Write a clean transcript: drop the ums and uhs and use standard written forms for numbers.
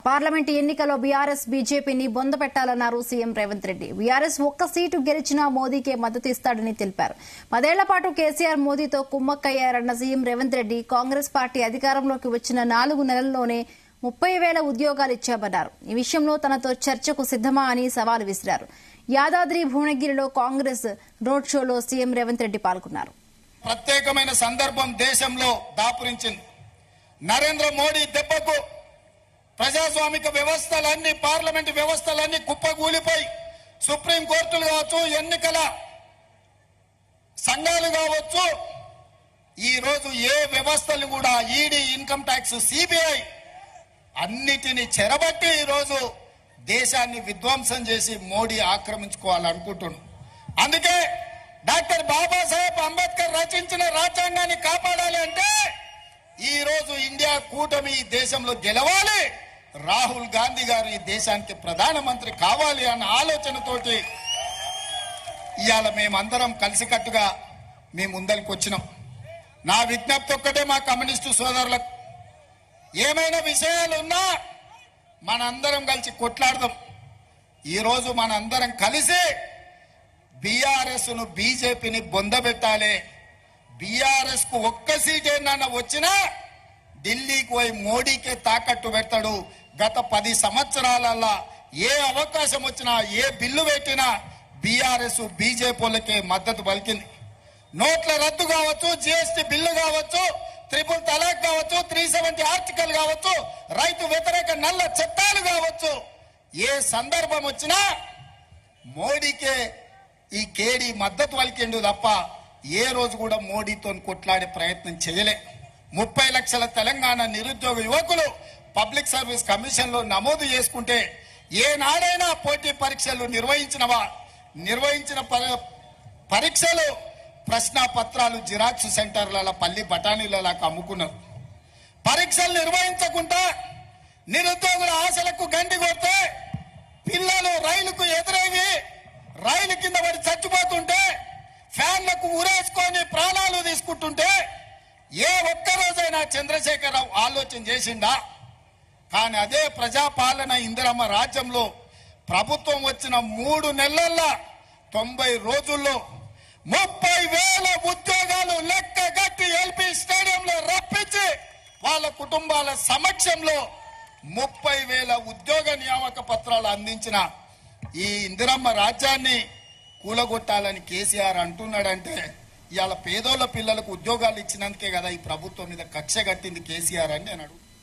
Parliament ఎన్నికల్లో BRS బీజేపీని బొందపెట్టాలన్నారు CM Revanth Reddy. BRS ఒక్క సీటు గెలిచినా మోదీకే మద్దతు ఇస్తాడని తెలిపారు. 10 ఏళ్ల పాటు కేసీఆర్ మోదీతో కుమ్మక్కయ్యారన్న సీఎం రేవంత్ రెడ్డి కాంగ్రెస్ పార్టీ అధికారంలోకి వచ్చిన 4 నెలల్లోనే 30,000 ఉద్యోగాలు ఇచ్చామన్నారు. ఈ విషయంలో తనతో చర్చకు సిద్దమా అని సవాల్ విసిరారు. యాదాద్రి భువనగిరిలో కాంగ్రెస్ రోడ్ షోలో సీఎం రేవంత్ రెడ్డి పాల్గొన్నారు. ప్రత్యేకమైన సందర్భం దేశంలో దాపురించింది. నరేంద్ర మోడీ దెబ్బకు ప్రజాస్వామిక వ్యవస్థలన్నీ, పార్లమెంటు వ్యవస్థలన్నీ కుప్పగూలిపోయి, సుప్రీంకోర్టులు కావచ్చు, ఎన్నికల సంఘాలు కావచ్చు, ఈ రోజు ఏ వ్యవస్థలు కూడా ఈడీ, ఇన్కమ్ ట్యాక్స్, సిబిఐ అన్నిటిని చెరబట్టి ఈరోజు దేశాన్ని విధ్వంసం చేసి మోడీ ఆక్రమించుకోవాలనుకుంటున్నాడు. అందుకే డాక్టర్ బాబాసాహెబ్ అంబేద్కర్ రచించిన రాజ్యాంగాన్ని కాపాడాలి అంటే ఈ రోజు ఇండియా కూటమి ఈ దేశంలో గెలవాలి, రాహుల్ గాంధీ గారు ఈ దేశానికి ప్రధానమంత్రి కావాలి అన్న ఆలోచనతోటి ఇవాళ మేమందరం కలిసికట్టుగా మేము ముందరికి వచ్చినాం. నా విజ్ఞప్తి ఒక్కటే మా కమ్యూనిస్టు సోదరులకు, ఏమైనా విషయాలు ఉన్నా మనందరం కలిసి కొట్లాడదాం. ఈరోజు మనందరం కలిసి బీఆర్ఎస్ ను, బీజేపీని బొందబెట్టాలి. బీఆర్ఎస్ కు ఒక్క సీట్ ఏమన్నా వచ్చినా ఢిల్లీకి పోయి మోడీకే తాకట్టు పెడతాడు. గత 10 సంవత్సరాలలో ఏ అవకాశం వచ్చినా, ఏ బిల్లు పెట్టినా బీఆర్ఎస్ బీజేపీలకే మద్దతు పలికింది. నోట్ల రద్దు కావచ్చు, జీఎస్టీ బిల్లు కావచ్చు, ట్రిపుల్ తలాక్ కావచ్చు, 370 ఆర్టికల్ కావచ్చు, రైతు వ్యతిరేక నల్ల చట్టాలు కావచ్చు, ఏ సందర్భం వచ్చినా మోడీకే ఈ కేడీ మద్దతు పలికిండు తప్ప ఏ రోజు కూడా మోడీతో కొట్లాడే ప్రయత్నం చేయలే. 30 లక్షల తెలంగాణ నిరుద్యోగ యువకులు పబ్లిక్ సర్వీస్ కమిషన్ లో నమోదు చేసుకుంటే ఏనాడైనా పోటీ పరీక్షలు నిర్వహించిన పరీక్షలు ప్రశ్న పత్రాలు జిరాక్స్ సెంటర్ల పల్లి బఠానీలలో అమ్ముకున్నారు. పరీక్షలు నిర్వహించకుండా నిరుద్యోగుల ఆశలకు గండి కొడితే పిల్లలు రైలుకు ఎదురయ్యి రైలు కింద పడి చచ్చిపోతుంటే, ఫ్యాన్లకు ఊరేసుకొని ప్రాణాలు తీసుకుంటుంటే ఏ ఒక్కరోజైనా చంద్రశేఖరరావు ఆలోచన చేసిండా? కానీ అదే ప్రజాపాలన ఇందిరమ్మ రాజ్యంలో ప్రభుత్వం వచ్చిన 3 నెలల్లో 90 రోజుల్లో 30,000 ఉద్యోగాలు లెక్కగట్టి ఎల్పీ స్టేడియంలో రప్పించి వాళ్ళ కుటుంబాల సమక్షంలో 30,000 ఉద్యోగ నియామక పత్రాలు అందించిన ఈ ఇందిరమ్మ రాజ్యాన్ని కూలగొట్టాలని కేసీఆర్ అంటున్నాడంటే ఇవాళ పేదోళ్ళ పిల్లలకు ఉద్యోగాలు ఇచ్చినందుకే కదా ఈ ప్రభుత్వం మీద కక్ష కట్టింది కేసీఆర్ అని నేను అడుగుతున్నాను.